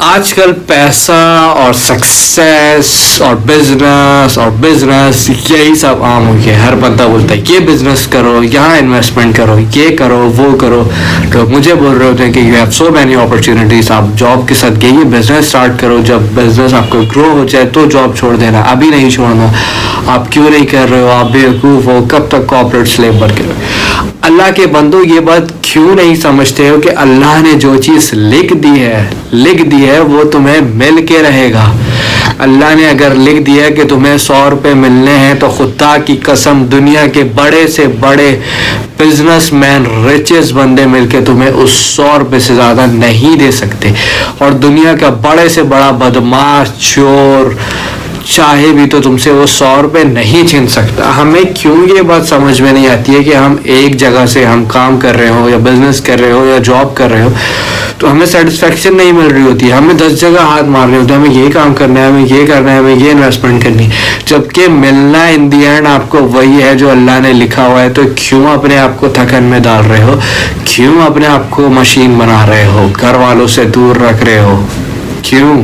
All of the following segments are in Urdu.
آج کل پیسہ اور سکسیس اور بزنس یہی سب عام ہو گیا. ہر بندہ بولتا ہے یہ بزنس کرو, یہاں انویسٹمنٹ کرو, یہ کرو, وہ کرو. لوگ مجھے بول رہے ہوتے ہیں کہ you have so many opportunities, آپ جاب کے ساتھ گئیے, بزنس اسٹارٹ کرو, جب بزنس آپ کو گرو ہو جائے تو جاب چھوڑ دینا, ابھی نہیں چھوڑنا. آپ کیوں نہیں کر رہے ہو, آپ بیوقوف ہو, کب تک کارپوریٹ سلیو بن کے. اللہ کے بندو یہ بات کیوں نہیں سمجھتے ہو کہ اللہ نے جو چیز لکھ دی ہے وہ تمہیں مل کے رہے گا. اللہ نے اگر لکھ دیا کہ تمہیں 100 روپے ملنے ہیں تو خدا کی قسم دنیا کے بڑے سے بڑے بزنس مین ریچز بندے مل کے تمہیں اس 100 روپے سے زیادہ نہیں دے سکتے. اور دنیا کا بڑے سے بڑا بدماش چور چاہے بھی تو تم سے وہ 100 روپے نہیں چھین سکتا. ہمیں کیوں یہ بات سمجھ میں نہیں آتی ہے کہ ہم ایک جگہ سے ہم کام کر رہے ہو یا بزنس کر رہے ہو یا جاب کر رہے ہو تو ہمیں سیٹسفیکشن نہیں مل رہی ہوتی ہے. ہمیں 10 جگہ ہاتھ مار رہے ہوتے ہیں, ہمیں یہ کام کرنا ہے, ہمیں یہ کرنا ہے, ہمیں یہ انویسٹمنٹ کرنی ہے, جبکہ ملنا ان دی اینڈ آپ کو وہی ہے جو اللہ نے لکھا ہوا ہے. تو کیوں اپنے آپ کو تھکن میں ڈال رہے ہو, کیوں اپنے آپ کو مشین بنا رہے ہو, گھر والوں سے دور رکھ رہے ہو, کیوں؟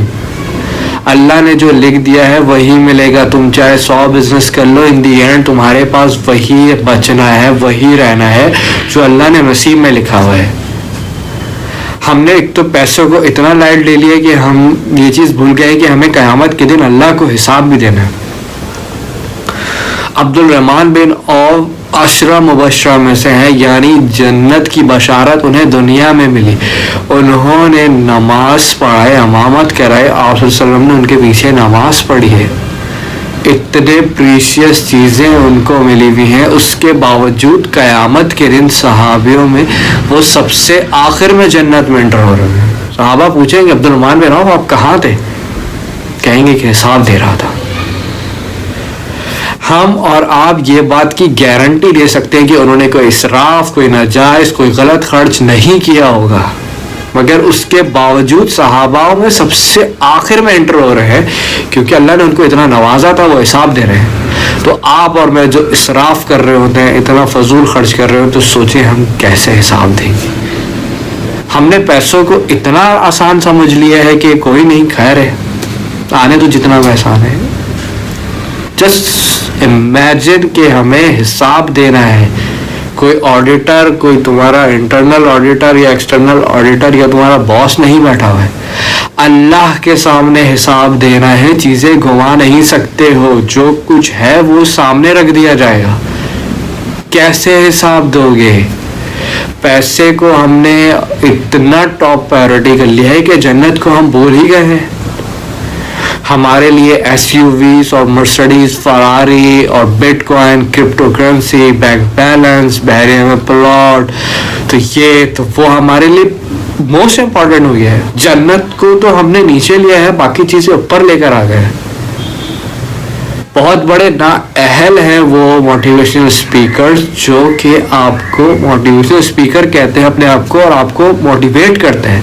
اللہ نے جو لکھ دیا ہے وہی ملے گا. تم چاہے 100 بزنس کر لو, ان دی اینڈ تمہارے پاس وہی بچنا ہے, وہی رہنا ہے جو اللہ نے نصیب میں لکھا ہوا ہے. ہم نے ایک تو پیسوں کو اتنا لائٹ لے لیا کہ ہم یہ چیز بھول گئے کہ ہمیں قیامت کے دن اللہ کو حساب بھی دینا ہے. عبد الرحمن بن عوف 10 مبشرہ میں سے ہیں, یعنی جنت کی بشارت انہیں دنیا میں ملی. انہوں نے نماز پڑھائے, امامت کرائے, آپ صلی اللہ علیہ وسلم نے ان کے پیچھے نماز پڑھی ہے. اتنے پریشیس چیزیں ان کو ملی ہوئی ہیں, اس کے باوجود قیامت کے دن صحابیوں میں وہ سب سے آخر میں جنت میں انٹر ہو رہے ہیں. صحابہ پوچھیں گے عبد الرحمن بن عوف آپ کہاں تھے, کہیں گے کہ حساب دے رہا تھا. ہم اور آپ یہ بات کی گارنٹی دے سکتے ہیں کہ انہوں نے کوئی اسراف, کوئی ناجائز, کوئی غلط خرچ نہیں کیا ہوگا, مگر اس کے باوجود صحابہ میں سب سے آخر میں انٹر ہو رہے ہیں کیونکہ اللہ نے ان کو اتنا نوازا تھا, وہ حساب دے رہے ہیں. تو آپ اور میں جو اسراف کر رہے ہوتے ہیں, اتنا فضول خرچ کر رہے ہوتے ہیں, تو سوچیں ہم کیسے حساب دیں گے. ہم نے پیسوں کو اتنا آسان سمجھ لیا ہے کہ کوئی نہیں, خیر ہے, آنے تو جتنا بھی آسان ہے. جسٹ امیجن کہ ہمیں حساب دینا ہے. کوئی آڈیٹر, کوئی تمہارا انٹرنل آڈیٹر یا ایکسٹرنل آڈیٹر یا تمہارا باس نہیں بیٹھا ہوا ہے, اللہ کے سامنے حساب دینا ہے. چیزیں گوا نہیں سکتے ہو, جو کچھ ہے وہ سامنے رکھ دیا جائے گا. کیسے حساب دو گے؟ پیسے کو ہم نے اتنا ٹاپ پرائیورٹی کر لیا ہے کہ جنت کو ہم بھول ہی گئے ہیں. ہمارے لیے SUVs اور مرسڈیز, فراری اور but coin, crypto currency, bank balance, بحریہ میں پلاٹ, تو یہ تو وہ ہمارے لیے موسٹ امپورٹنٹ ہو گیا ہے. جنت کو تو ہم نے نیچے لیا ہے, باقی چیزیں اوپر لے کر آ گئے. بہت بڑے نااہل ہیں وہ موٹیویشنل اسپیکر جو کہ آپ کو موٹیویشنل اسپیکر کہتے ہیں اپنے آپ کو, اور آپ کو موٹیویٹ کرتے ہیں.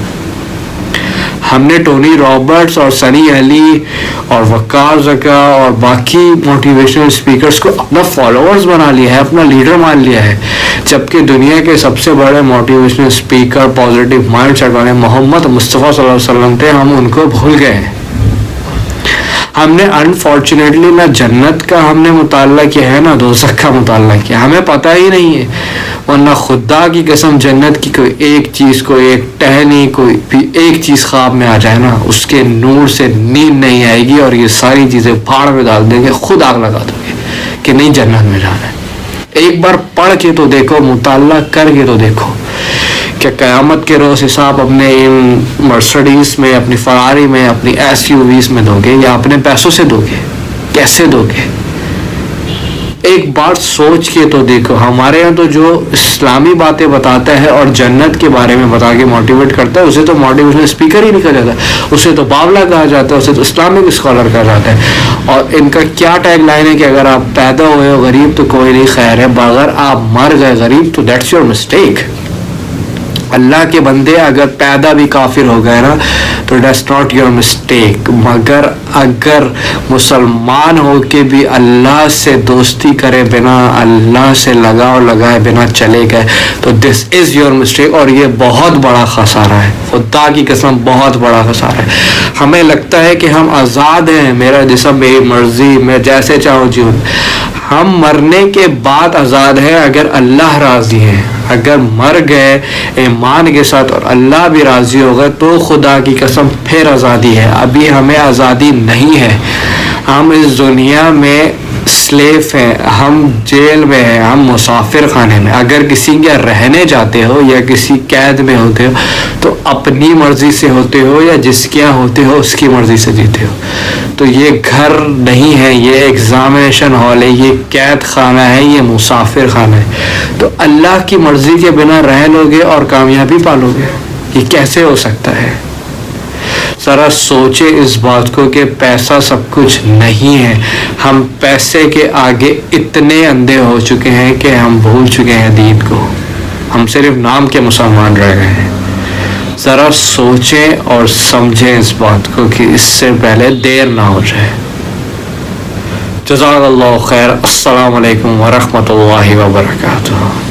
ہم نے ٹونی رابرٹس اور سنی علی اور وقار زکا اور باقی موٹیویشنل اسپیکرز کو اپنا فالوورز بنا لیا ہے, اپنا لیڈر مان لیا ہے, جبکہ دنیا کے سب سے بڑے motivational speaker, positive mindset والے محمد مصطفیٰ صلی اللہ علیہ وسلم تھے. ہم ان کو بھول گئے ہیں. ہم نے انفارچونیٹلی نہ جنت کا ہم نے مطالعہ کیا ہے, نہ دوزخ کا مطالعہ کیا, ہمیں پتہ ہی نہیں ہے. ورنہ خدا کی قسم جنت کی کوئی ایک چیز, کوئی ایک ٹہنی, کوئی بھی ایک چیز خواب میں آ جائے نا, اس کے نور سے نیند نہیں آئے گی اور یہ ساری چیزیں پھاڑ میں ڈال دیں گے, خود آگ لگا دو گے کہ نہیں جنت میں جانا ہے. ایک بار پڑھ کے تو دیکھو, مطالعہ کر کے تو دیکھو کہ قیامت کے روز حساب اپنے ان مرسڈیز میں, اپنی فراری میں, اپنی SUVs میں دو گے یا اپنے پیسوں سے دو گے؟ کیسے دو گے؟ ایک بار سوچ کے تو دیکھو. ہمارے یہاں تو جو اسلامی باتیں بتاتا ہے اور جنت کے بارے میں بتا کے موٹیویٹ کرتا ہے, اسے تو موٹیویشنل اسپیکر ہی نہیں کہا جاتا, اسے تو باولا کہا جاتا ہے, اسے تو اسلامک اسکالر کہا جاتا ہے. اور ان کا کیا ٹیگ لائن ہے کہ اگر آپ پیدا ہوئے ہو غریب تو کوئی نہیں, خیر ہے, اگر آپ مر گئے غریب تو دیٹس یور مسٹیک. اللہ کے بندے اگر پیدا بھی کافر ہو گئے نا تو دیٹس ناٹ یور مسٹیک, مگر اگر مسلمان ہو کے بھی اللہ سے دوستی کرے بنا، اللہ سے لگاؤ لگائے بنا چلے گئے تو دس از یور مسٹیک، اور یہ بہت بڑا خسارہ ہے، خدا کی قسم بہت بڑا خسارہ ہے۔ ہمیں لگتا ہے کہ ہم آزاد ہیں، میرا جسم میری مرضی، میں جیسے چاہوں جیوں۔ ہم مرنے کے بعد آزاد ہیں اگر اللہ راضی ہے۔ اگر مر گئے ایمان کے ساتھ اور اللہ بھی راضی ہوگا تو خدا کی قسم پھر آزادی ہے۔ ابھی ہمیں آزادی نہیں ہے، ہم اس دنیا میں سلیف ہیں، ہم جیل میں ہیں، ہم مسافر خانے میں۔ اگر کسی کے رہنے جاتے ہو یا کسی قید میں ہوتے ہو تو اپنی مرضی سے ہوتے ہو یا جس کے یہاں ہوتے ہو اس کی مرضی سے جیتے ہو۔ تو یہ گھر نہیں ہے، یہ ایگزامینیشن ہال ہے، یہ قید خانہ ہے، یہ مسافر خانہ ہے۔ تو اللہ کی مرضی کے بنا رہ لو گے اور کامیابی پالو گے، یہ کیسے ہو سکتا ہے؟ ذرا سوچے اس بات کو کہ پیسہ سب کچھ نہیں ہے۔ ہم پیسے کے آگے اتنے اندھے ہو چکے ہیں کہ ہم بھول چکے ہیں دین کو، ہم صرف نام کے مسلمان رہ گئے ہیں۔ ذرا سوچیں اور سمجھیں اس بات کو کہ اس سے پہلے دیر نہ ہو جائے۔ جزاک اللہ خیر۔ السلام علیکم ورحمۃ اللہ وبرکاتہ۔